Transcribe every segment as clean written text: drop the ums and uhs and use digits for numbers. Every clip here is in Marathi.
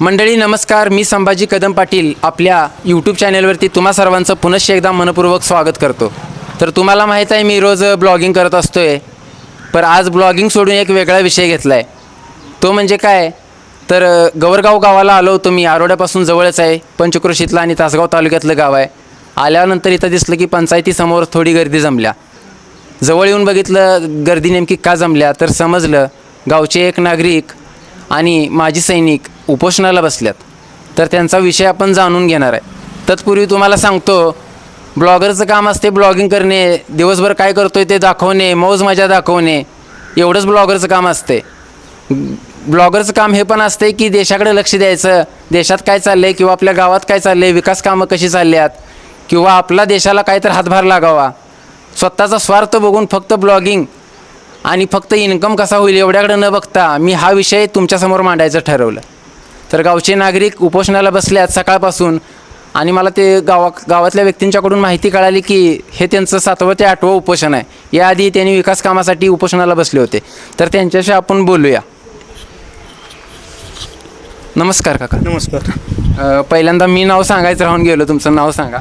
मंडळी नमस्कार, मी संभाजी कदम पाटील आपल्या यूट्यूब चॅनलवरती तुम्हा सर्वांचं पुनश्च एकदा मनपूर्वक स्वागत करतो. तर तुम्हाला माहीत आहे मी रोज ब्लॉगिंग करत असतो आहे, पण आज ब्लॉगिंग सोडून एक वेगळा विषय घेतला आहे. तो म्हणजे काय तर गवरगाव गावाला आलो होतो मी. आरोड्यापासून जवळच आहे, पंचक्रोशीतलं आणि तासगाव तालुक्यातलं गाव आहे. आल्यानंतर इथं दिसलं की पंचायतीसमोर थोडी गर्दी जमल्या. जवळ येऊन बघितलं गर्दी नेमकी का जमल्या तर समजलं गावचे एक नागरिक आणि माजी सैनिक उपोषणाला बसल्यात. तर त्यांचा विषय आपण जाणून घेणार आहे. तत्पूर्वी तुम्हाला सांगतो, ब्लॉगरचं काम असते ब्लॉगिंग करणे, दिवसभर काय करतोय ते दाखवणे, मौज मजा दाखवणे, एवढंच ब्लॉगरचं काम असते. ब्लॉगरचं काम हे पण असते की देशाकडे लक्ष द्यायचं, देशात काय चाललं आहे किंवा आपल्या गावात काय चाललं आहे, विकास कामं कशी चालली आहेत किंवा आपला देशाला काहीतरी हातभार लागावा. स्वतःचा स्वार्थ बघून फक्त ब्लॉगिंग आणि फक्त इन्कम कसा होईल एवढ्याकडे न बघता मी हा विषय तुमच्यासमोर मांडायचं ठरवलं. तर गावचे नागरिक उपोषणाला बसल्यात सकाळपासून आणि मला ते गावातल्या व्यक्तींच्याकडून माहिती कळाली की हे त्यांचं 7वं ते 8वं उपोषण आहे. याआधी त्यांनी विकास कामासाठी उपोषणाला बसले होते. तर त्यांच्याशी आपण बोलूया. नमस्कार काका. नमस्कार. पहिल्यांदा मी नाव सांगायचं राहून गेलो, तुमचं नाव सांगा.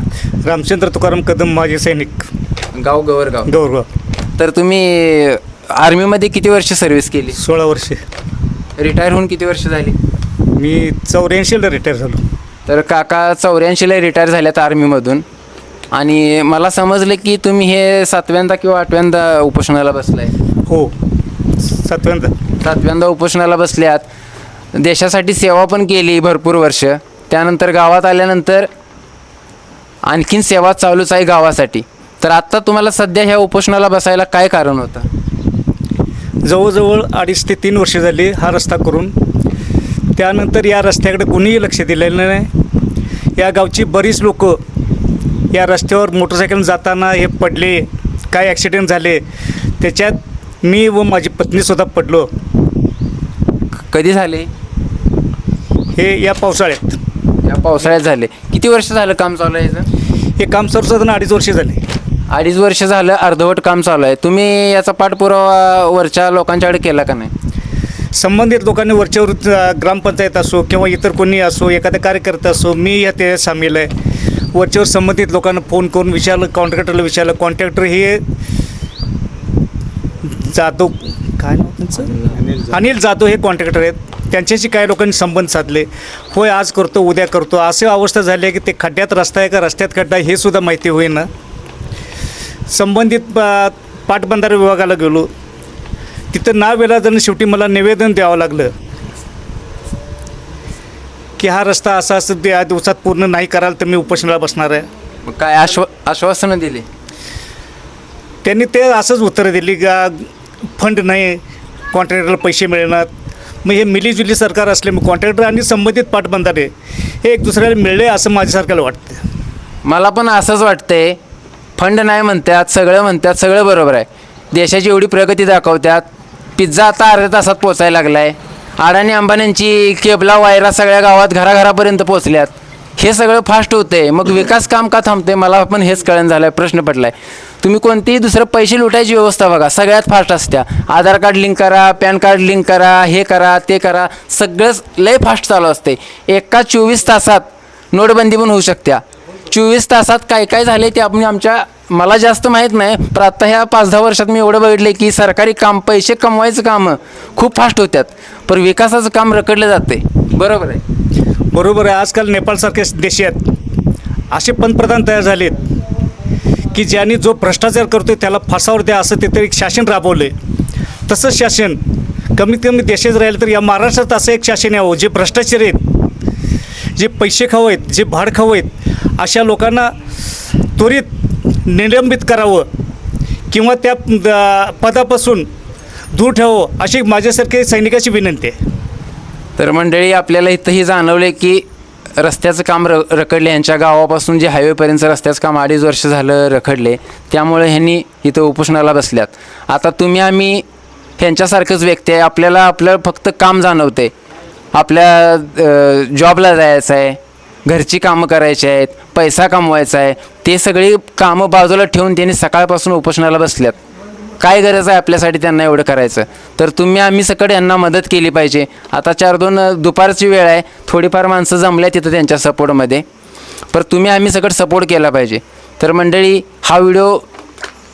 रामचंद्र तुकाराम कदम, माजी सैनिक, गाव गवरगाव. गौरगाव. तर तुम्ही आर्मीमध्ये किती वर्ष सर्व्हिस केली? 16 वर्षे. रिटायर होऊन किती वर्ष झाली? मी 84ला रिटायर झालो. तर काका 84ला रिटायर झाल्यात आर्मीमधून आणि मला समजलं की तुम्ही हे 7व्यांदा किंवा 8व्यांदा उपोषणाला बसलाय. हो, 7व्यांदा उपोषणाला बसल्यात. देशासाठी सेवा पण केली भरपूर वर्ष. त्यानंतर गावात आल्यानंतर आणखीन सेवा चालूच आहे गावासाठी. तर आत्ता तुम्हाला सध्या ह्या उपोषणाला बसायला काय कारण होतं? जवळजवळ 2.5 ते 3 वर्षे झाली हा रस्ता करून. त्यानंतर या रस्त्याकडे कुणीही लक्ष दिलेलं नाही. या गावची बरीच लोक या रस्त्यावर मोटरसायकल जाताना हे पडले, काय ॲक्सिडेंट झाले. त्याच्यात मी व माझी पत्नीसुद्धा पडलो. कधी झाले? हे या पावसाळ्यात. या पावसाळ्यात झाले. किती वर्ष झालं काम चालू आहे याचं? हे काम सुरू 2.5 वर्षे झाले. 2.5 वर्ष झालं अर्धवट काम चालू आहे. तुम्ही याचा पाठपुरावा वरच्या लोकांच्याकडे केला का नाही? संबंधित लोकांनी वरच्यावर ग्रामपंचायत असो किंवा इतर कोणी असो, एखादा कार्यकर्ता असो, मी या ते सामील आहे. वरच्यावर संबंधित लोकांना फोन करून विचारलं, कॉन्ट्रॅक्टरला विचारलं. कॉन्ट्रॅक्टर हे जाधव, काय नाव त्यांचं, अनिल जाधव हे कॉन्ट्रॅक्टर आहेत. त्यांच्याशी काही लोकांनी संबंध साधले. होय आज करतो उद्या करतो अशी अवस्था झाली आहे की ते खड्ड्यात रस्ता आहे का रस्त्यात खड्डा हे सुद्धा माहिती होईना. संबंधित पाटबंधारे विभागाला गेलो. तिथं नाव वेळेला शेवटी मला निवेदन द्यावं लागलं की हा रस्ता असा असं या दिवसात पूर्ण नाही कराल तर मी उपोषणाला बसणार आहे. मग काय आश्वासनं दिली? त्यांनी ते असंच उत्तरं दिली का फंड नाही, कॉन्ट्रॅक्टरला पैसे मिळणार. मग हे मिलीजुली सरकार असले मग कॉन्ट्रॅक्टर आणि संबंधित पाटबंधारे हे एक दुसऱ्याला मिळले असं माझ्या सरकारला वाटतं. मला पण असंच वाटतंय. फंड नाही म्हणतात, सगळं म्हणतात, सगळं बरोबर आहे. देशाची एवढी प्रगती दाखवतात. पिझ्झा आता अर्ध्या तासात पोचायला लागला आहे. अडाणी अंबानींची केबला वायरा सगळ्या गावात घराघरापर्यंत पोचल्यात. हे सगळं फास्ट होतं आहे, मग विकास काम का थांबते? मला पण हेच कळण झालं आहे, प्रश्न पडला आहे. तुम्ही कोणतेही दुसरं पैसे लुटायची व्यवस्था बघा, सगळ्यात फास्ट असत्या. आधार कार्ड लिंक करा, पॅन कार्ड लिंक करा, हे करा ते करा, सगळंच लय फास्ट चालू असते. एका 24 तासात नोटबंदी पण होऊ शकत्या. 24 तासात काय काय झाले ते आपण मला जास्त माहीत नाही, पण आत्ता ह्या 5-10 वर्षात मी एवढं बघितलं की सरकारी काम, पैसे कमवायचं कामं खूप फास्ट होत्यात, पण विकासाचं काम रखडलं जाते. बरोबर आहे. बरोबर आहे. आजकाल नेपाळसारख्या देशात असे पंतप्रधान तयार झालेत की ज्यांनी जो भ्रष्टाचार करतो त्याला फासावर द्या असं तिथे एक शासन राबवलं आहे. तसंच शासन कमीत कमी देशात राहिलं तर या महाराष्ट्रात असं एक शासन यावं जे भ्रष्टाचारी आहेत, जे पैसे खाऊ आहेत, जे भाड खाऊ आहेत, अशा लोकांना त्वरित निलंबित करावं किंवा त्या पदापासून दूर ठेवावं अशी माझ्यासारखी सैनिकाची विनंती आहे. तर मंडळी आपल्याला इथंही जाणवलं की रस्त्याचं काम रखडले. यांच्या गावापासून जे हायवेपर्यंत रस्त्याचं काम 2.5 वर्ष झालं रखडले. त्यामुळे ह्यांनी इथं उपोषणाला बसल्यात. आता तुम्ही आम्ही ह्यांच्यासारखंच व्यक्ती आहे. आपल्याला आपलं फक्त काम जाणवते. आपल्या जॉबला जायचं आहे, घरची कामं करायची आहेत, पैसा कमवायचा आहे. ते सगळी कामं बाजूला ठेवून त्यांनी सकाळपासून उपोषणाला बसल्यात. काय गरज आहे आपल्यासाठी त्यांना एवढं करायचं. तर तुम्ही आम्ही सकट यांना मदत केली पाहिजे. आता 4-2 दुपारची वेळ आहे, थोडीफार माणसं जमल्या तिथं त्यांच्या सपोर्टमध्ये, पण तुम्ही आम्ही सकट सपोर्ट केला पाहिजे. तर मंडळी, हा व्हिडिओ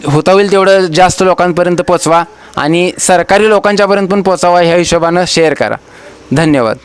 होता होईल तेवढं जास्त लोकांपर्यंत पोचवा आणि सरकारी लोकांच्यापर्यंत पण पोचावा, ह्या हिशोबानं शेअर करा. धन्यवाद.